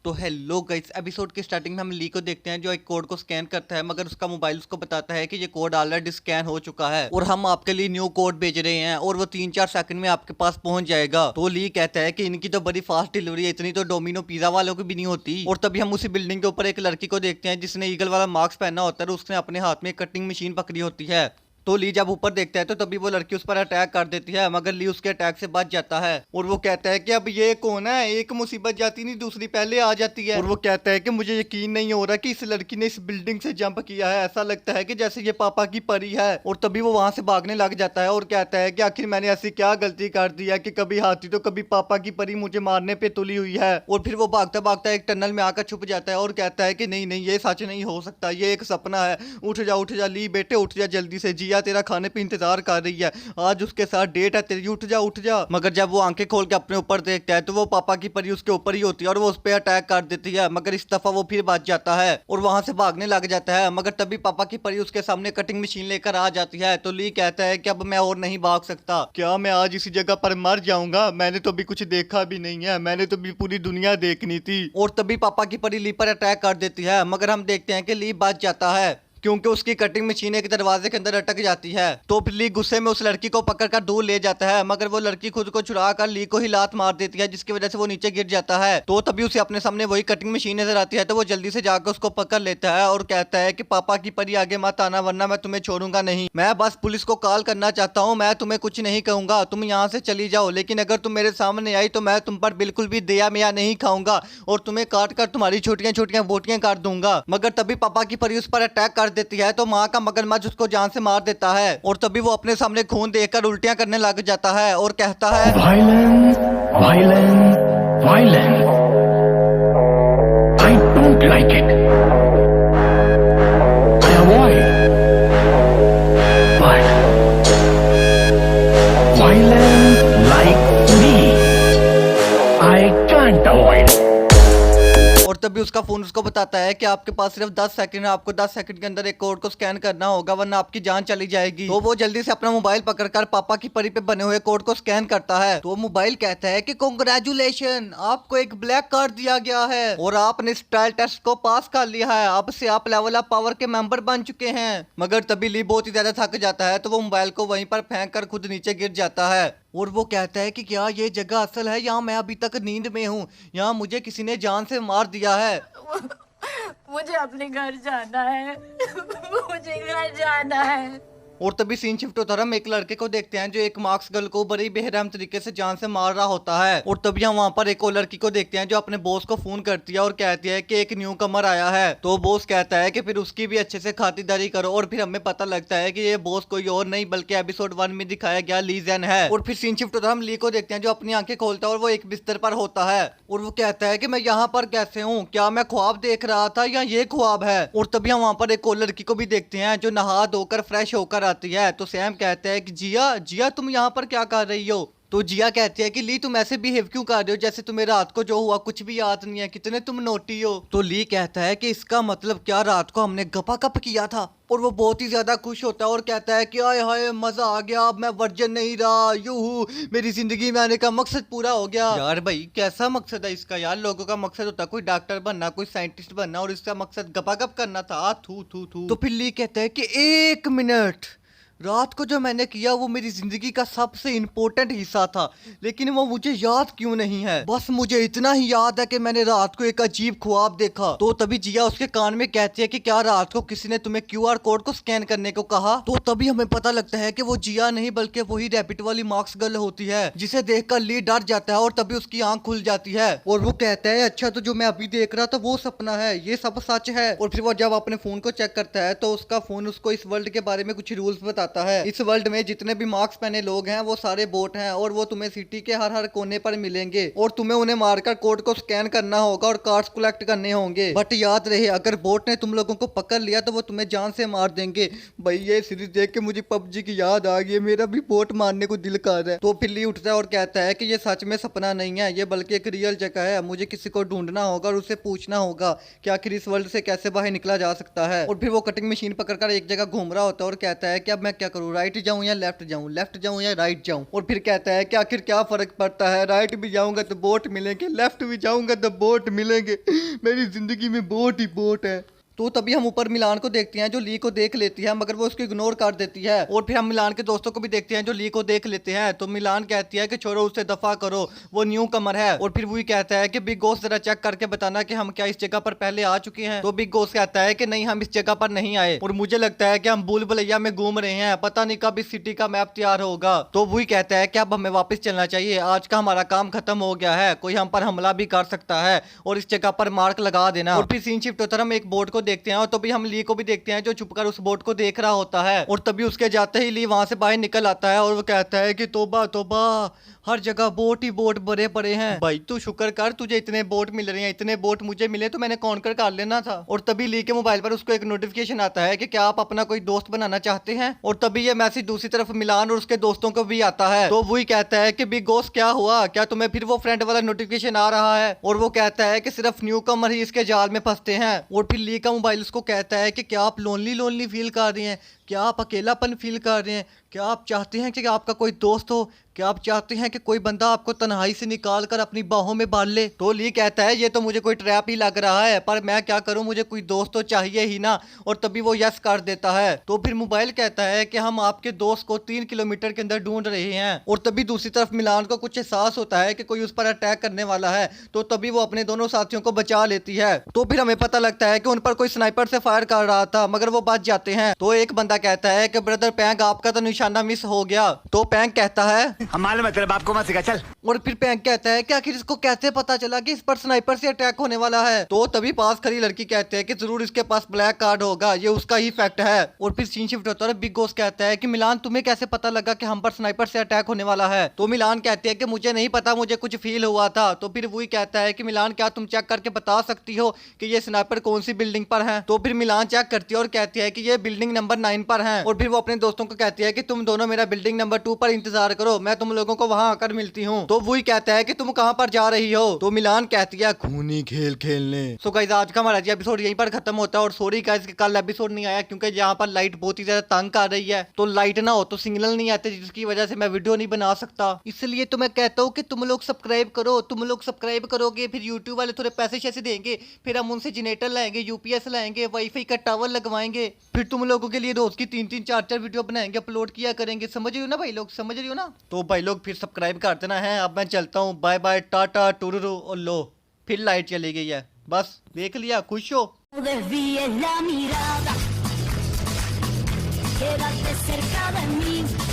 तो hello guys, episode के starting में हम ली को देखते हैं जो एक कोड को स्कैन करता है, मगर उसका मोबाइल उसको बताता है कि ये कोड ऑलरेडी स्कैन हो चुका है और हम आपके लिए न्यू कोड भेज रहे हैं और वो 3-4 सेकंड में आपके पास पहुंच जाएगा। तो ली कहता है कि इनकी तो बड़ी फास्ट डिलीवरी है, इतनी तो डोमिनो पिज्जा वालों की भी नहीं होती। और तभी हम उसी बिल्डिंग के ऊपर एक लड़की को देखते हैं जिसने ईगल वाला मास्क पहना होता है और उसने अपने हाथ में कटिंग मशीन पकड़ी होती है। तो ली जब ऊपर देखता है तो तभी वो लड़की उस पर अटैक कर देती है, मगर ली उसके अटैक से बच जाता है और वो कहता है कि अब ये कौन है, एक मुसीबत जाती नहीं दूसरी पहले आ जाती है। और वो कहता है कि मुझे यकीन नहीं हो रहा कि इस लड़की ने इस बिल्डिंग से जंप किया है, ऐसा लगता है कि जैसे ये पापा की परी है। और तभी वो वहां से भागने लग जाता है और कहता है कि आखिर मैंने ऐसी क्या गलती कर दी है कि कभी हाथी तो कभी पापा की परी मुझे मारने पे तुली हुई है। और फिर वो भागता भागता एक टनल में आकर छुप जाता है और कहता है कि नहीं नहीं, ये सच नहीं हो सकता, ये एक सपना है। उठ जा ली बेटे, उठ जा जल्दी से, जिया तेरा खाने पे इंतजार कर रही है, आज उसके साथ डेट है तेरी, उठ जा उठ जा। मगर जब वो आंखें खोल के अपने ऊपर देखता है तो वो पापा की परी उसके ऊपर ही होती है और वो उस पर अटैक कर देती है, मगर इस दफा वो फिर बच जाता है और वहां से भागने लग जाता है। मगर तभी पापा की परी उसके सामने कटिंग मशीन लेकर आ जाती है। तो ली कहता है कि अब मैं और नहीं भाग सकता, क्या मैं आज इसी जगह पर मर जाऊंगा, मैंने तो अभी कुछ देखा भी नहीं है, मैंने तो भी पूरी दुनिया देखनी थी। और तभी पापा की परी ली पर अटैक कर देती है, मगर हम देखते हैं कि ली बच जाता है क्योंकि उसकी कटिंग मशीन एक दरवाजे के अंदर अटक जाती है। तो फिर ली गुस्से में उस लड़की को पकड़कर दूर ले जाता है, मगर वो लड़की खुद को छुड़ा कर ली को ही लात मार देती है, जिसकी वजह से वो नीचे गिर जाता है। तो तभी उसे अपने सामने वही कटिंग मशीन नजर आती है, तो वो जल्दी से जाकर उसको पकड़ लेता है और कहता है कि पापा की परी आगे मत आना वरना मैं तुम्हें छोड़ूंगा नहीं, मैं बस पुलिस को कॉल करना चाहता हूँ, मैं तुम्हें कुछ नहीं कहूंगा, तुम यहाँ से चली जाओ, लेकिन अगर तुम मेरे सामने आई तो मैं तुम पर बिल्कुल भी दया मिया नहीं खाऊंगा और तुम्हें काट कर तुम्हारी छोटियां छोटियां बोटियां काट दूंगा। मगर तभी पापा की परी उस पर अटैक कर देती है तो माँ का मगरमच्छ उसको जान से मार देता है और तभी वो अपने सामने खून देखकर उल्टियां करने लग जाता है और कहता है Violence, violence, violence. I don't like it. I avoid. But violence likes me. I can't avoid. और तभी उसका फोन उसको बताता है कि आपके पास सिर्फ 10 सेकंड है, आपको 10 सेकंड के अंदर एक कोड को स्कैन करना होगा वरना आपकी जान चली जाएगी। तो वो जल्दी से अपना मोबाइल पकड़कर पापा की परी पे बने हुए कोड को स्कैन करता है। तो मोबाइल कहता है कि कांग्रेचुलेशन, आपको एक ब्लैक कार्ड दिया गया है और आपने स्टाइल टेस्ट को पास कर लिया है, अब से आप लेवल अप पावर के मेंबर बन चुके हैं। मगर तभी ली बहुत ही ज्यादा थक जाता है तो वो मोबाइल को वहीं पर फेंक कर खुद नीचे गिर जाता है और वो कहता है कि क्या ये जगह असल है, यहाँ मैं अभी तक नींद में हूँ, यहाँ मुझे किसी ने जान से मार दिया है। मुझे अपने घर जाना है। मुझे घर जाना है। और तभी सीन शिफ्ट होता है, हम एक लड़के को देखते हैं जो एक मार्क्स गर्ल को बड़ी बेरहम तरीके से जान से मार रहा होता है। और तभी हम वहां पर एक और लड़की को देखते हैं जो अपने बॉस को फोन करती है और कहती है कि एक न्यू कमर आया है। तो बॉस कहता है कि फिर उसकी भी अच्छे से खातिरदारी करो और फिर हमें पता लगता है कि ये बॉस कोई और नहीं बल्कि एपिसोड 1 में दिखाया गया ली ज़ेन है। और फिर सीन शिफ्ट होता है, हम ली को देखते हैं जो अपनी आंखें खोलता है और वो एक बिस्तर पर होता है और वो कहता है कि मैं यहाँ पर कैसे हूँ, क्या मैं ख्वाब देख रहा था या ये ख्वाब है। और तभी हम वहां पर एक और लड़की को भी देखते हैं जो नहा धोकर फ्रेश होकर आती है। तो सैम कहता है कि जिया जिया तुम यहाँ पर क्या कर रही हो। तो जिया कहती है कि ली तुम ऐसे बिहेव क्यों कर रहे हो जैसे तुम्हें रात को जो हुआ कुछ भी याद नहीं है, कितने तुम नोटी हो। तो ली कहता है कि इसका मतलब क्या रात को हमने गपागप किया था। और वो बहुत ही ज्यादा खुश होता है और कहता है कि आय हाय मजा आ गया, अब मैं वर्जन नहीं रहा, यूहू मेरी जिंदगी में आने का मकसद पूरा हो गया। यार भाई कैसा मकसद है इसका यार, लोगों का मकसद होता है कोई डॉक्टर बनना, कोई साइंटिस्ट बनना और इसका मकसद गपागप करना था। थू थू थू। तो फिर ली कहता है कि 1 मिनट, रात को जो मैंने किया वो मेरी जिंदगी का सबसे इंपॉर्टेंट हिस्सा था, लेकिन वो मुझे याद क्यों नहीं है, बस मुझे इतना ही याद है कि मैंने रात को एक अजीब ख्वाब देखा। तो तभी जिया उसके कान में कहती है कि क्या रात को किसी ने तुम्हें क्यूआर कोड को स्कैन करने को कहा। तो तभी हमें पता लगता है कि वो जिया नहीं बल्कि वही रैबिट वाली मार्क्स गर्ल होती है, जिसे देखकर ली डर जाता है और तभी उसकी आंख खुल जाती है और वो कहता है अच्छा तो जो मैं अभी देख रहा था वो सपना है, ये सब सच है। और फिर वो जब अपने फोन को चेक करता है तो उसका फोन उसको इस वर्ल्ड के बारे में कुछ रूल्स बताता है। इस वर्ल्ड में जितने भी मार्क्स पहने लोग हैं वो सारे बोट हैं और वो तुम्हें सिटी के हर हर कोने पर मिलेंगे और तुम्हें उन्हें मारकर कोड को स्कैन करना होगा और कार्ड्स कलेक्ट करने होंगे। बट याद रहे अगर बोट ने तुम लोगों को पकड़ लिया तो वो तुम्हें जान से मार देंगे। भाई ये सीरीज देख के मुझे पबजी की याद आ गई, मेरा भी बोट मारने को दिल कर रहा है। तो फिर ली उठता है और कहता है कि ये सच में सपना नहीं है, ये बल्कि एक रियल जगह है, मुझे किसी को ढूंढना होगा और उससे पूछना होगा कि आखिर इस वर्ल्ड से कैसे बाहर निकला जा सकता है। और फिर वो कटिंग मशीन पकड़कर एक जगह घूम रहा होता है और कहता है कि अब मैं क्या करूँ, राइट जाऊँ या लेफ्ट जाऊँ, लेफ्ट जाऊँ या राइट जाऊँ। और फिर कहता है कि आखिर क्या फर्क पड़ता है, राइट भी जाऊँगा तो बोट मिलेंगे, लेफ्ट भी जाऊँगा तो बोट मिलेंगे, मेरी जिंदगी में बोट ही बोट है। तो तभी हम ऊपर मिलान को देखते हैं जो ली को देख लेती है, मगर वो उसको इग्नोर कर देती है। और फिर हम मिलान के दोस्तों को भी देखते हैं जो ली को देख लेते हैं। तो मिलान कहती है कि छोड़ो उसे, दफा करो, वो न्यू कमर है। और फिर वही कहता है कि बिग बॉस जरा चेक करके बताना कि हम क्या इस जगह पर पहले आ चुके हैं। तो बिग बॉस कहता है कि नहीं, हम इस जगह पर नहीं आए और मुझे लगता है कि हम भूल भुलैया में घूम रहे हैं, पता नहीं कब इस सिटी का मैप तैयार होगा। तो वही कहता है कि अब हमें वापस चलना चाहिए, आज का हमारा काम खत्म हो गया है, कोई हम पर हमला भी कर सकता है और इस जगह पर मार्क लगा देना। और फिर सीन शिफ्ट होता है, हम एक बोर्ड को देखते हैं और तो भी हम ली को भी देखते हैं जो छुपकर उस बोट को देख रहा होता है। और तभी उसके जाते ही ली वहां से बाहर निकल आता है और वो कहता है कि तोबा तोबा, हर जगह बोट ही बोट भरे पड़े हैं। भाई तू शुक्र कर, तुझे इतने बोट मिल रहे हैं, इतने बोट मुझे मिले तो मैंने कॉन्कर कर लेना था। और तभी ली के मोबाइल पर उसको एक नोटिफिकेशन आता है कि क्या आप अपना कोई दोस्त बनाना चाहते हैं। और तभी ये मैसेज दूसरी तरफ मिलान और उसके दोस्तों को भी आता है। तो वही कहता है कि बिग बॉस क्या हुआ, क्या तुम्हें फिर वो फ्रेंड वाला नोटिफिकेशन आ रहा है। और वो कहता है कि सिर्फ न्यू कमर ही इसके जाल में फंसते हैं। और फिर ली का मोबाइल उसको कहता है कि क्या आप लोनली फील कर रहे हैं, क्या आप अकेलापन फील कर रहे हैं, क्या आप चाहते हैं कि आपका कोई दोस्त हो, क्या आप चाहते हैं कि कोई बंदा आपको तन्हाई से निकाल कर अपनी बाहों में बांध ले। तो ली कहता है ये तो मुझे कोई ट्रैप ही लग रहा है, पर मैं क्या करूं, मुझे कोई दोस्त तो चाहिए ही ना। और तभी वो यस कर देता है। तो फिर मोबाइल कहता है कि हम आपके दोस्त को 3 किलोमीटर के अंदर ढूंढ रहे हैं। और तभी दूसरी तरफ मिलान को कुछ एहसास होता है कि कोई उस पर अटैक करने वाला है। तो तभी वो अपने दोनों साथियों को बचा लेती है। तो फिर हमें पता लगता है कि उन पर कोई स्नाइपर से फायर कर रहा था, मगर वो बच जाते हैं। तो एक बंदा कहता है कि ब्रदर पैंग, आपका तो निशाना मिस हो गया। तो पैंग कहता है हमारे मतलब आपको मत सिखा, चल। और फिर पैंग कहता है कि आखिर इसको कैसे पता चला कि इस पर स्नाइपर से अटैक होने वाला है। तो तभी पास खड़ी लड़की कहते हैं कि जरूर इसके पास ब्लैक कार्ड होगा, ये उसका ही फैक्ट है। और फिर सीन शिफ्ट होता है, बिग बॉस कहता है कि मिलान तुम्हें कैसे पता लगा कि हम पर स्नाइपर से अटैक होने वाला है। तो मिलान कहते हैं कि मुझे नहीं पता, मुझे कुछ फील हुआ था। तो फिर वही कहता है कि मिलान क्या तुम चेक करके बता सकती हो कि ये स्नाइपर कौन सी बिल्डिंग पर है। तो फिर मिलान चेक करती है और कहती है कि ये बिल्डिंग नंबर 9 पर है। और फिर वो अपने दोस्तों को कहती है कि तुम दोनों मेरा बिल्डिंग नंबर 2 पर इंतजार करो, मैं तुम लोगों को वहां आकर मिलती हूँ। तो वही कहता है कि तुम कहां पर जा रही हो। तो मिलान कहती है खूनी खेल खेलने। सो गाइस आज का हमारा एपिसोड यहीं पर खत्म होता है। और सॉरी गाइस कि कल एपिसोड नहीं आया क्योंकि यहाँ पर लाइट बहुत ही ज्यादा तंग कर रही है। तो लाइट ना हो तो सिग्नल नहीं आते, जिसकी वजह से मैं वीडियो नहीं बना सकता। इसलिए तो मैं कहता हूँ कि तुम लोग सब्सक्राइब करो। तुम लोग सब्सक्राइब करोगे फिर यूट्यूब वाले थोड़े पैसे शैसे देंगे, फिर हम उनसे जनरेटर लाएंगे, यूपीएस लाएंगे, वाईफाई का टावर लगवाएंगे, फिर तुम लोगों के लिए रोज की 3-3 4-4 वीडियो बनाएंगे, अपलोड किया करेंगे। समझ रही हो ना भाई लोग, समझ रही हो ना। तो भाई लोग फिर सब्सक्राइब कर देना है। अब मैं चलता हूँ, बाय बाय, टाटा टुरुरु। और लो फिर लाइट चली गई है, बस देख लिया, खुश हो। Desvíes la mirada, quédate cerca de mí.